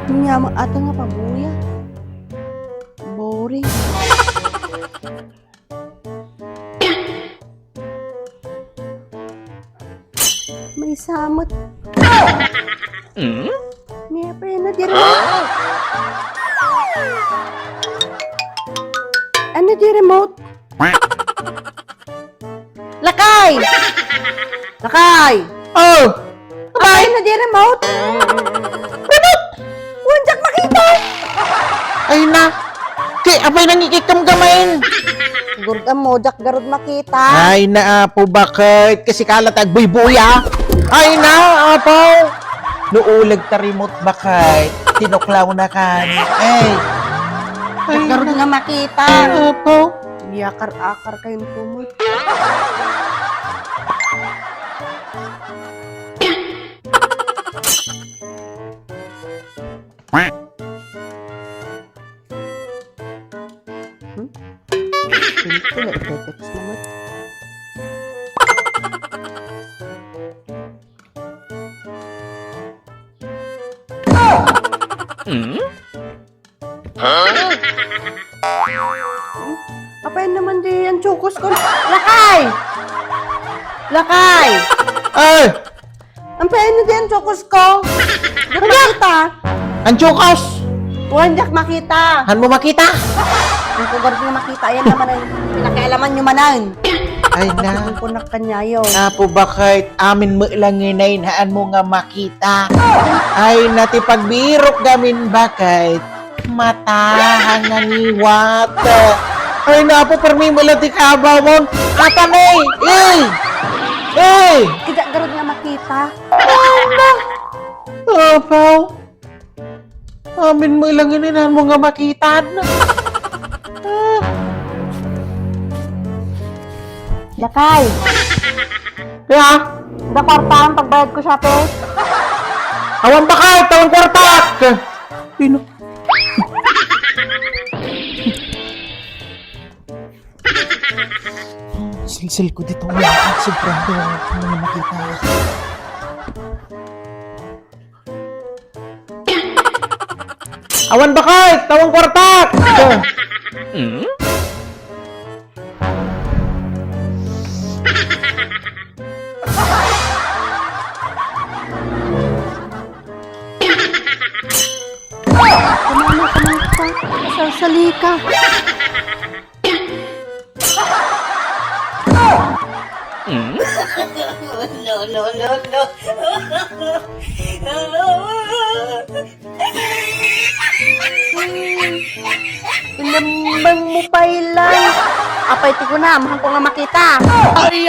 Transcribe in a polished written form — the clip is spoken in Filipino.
Nga ata nga pabuya. Boring. May samot. May pena di remote. Ano di remote? Lakay! Lakay! Oh! Ay, na di remote? Remote! Wanjak makita! Ay na! Di, apay nangikikam gamain! Gurda mo, jak garod makita. Ay na, apo, bakit? Kasi kalat agbuy-buya! Ay na, apo! Nuulag ta remote bakit? Tinuklaw na kan. Ay! Jak garod nga makita. Apo! Biyakar-akar kayong tumot. Ito na, text naman. Apay naman di yan, chukos ko. Lakay! Lakay! Ay! Ang paano di yan, chukos ko? Jak makita. Ang tsukas! Wanjak makita. Han mo makita? Ang kugarod nga makita, yan naman ang pinakialaman nyo manan. Ay na! Ang punak kanyayo. Apo, bakit amin mo lang nginayin haan mo nga makita? Ay nati pagbirok gamin bakit? Mata hanganiwat. Ay na po, permi mo lang tikabaw mo. Atanay! Eh! Eh! Kaya garod nga makita. Apaw! Amin mo ilang ininan mo nga makita na. Lakay! Kaya, Nakortahan pagbayad ko siya, pe. awan ba kayo? Tawang kwartak! Pino? Silsil ko dito. Sobrado ako na makita. Awan ba kayo? Tawang kwartak! Kumama ka ng sasali ka. Ilambang mo pa ilan. Apay ti ko na, mahal ko nga makita. Ay!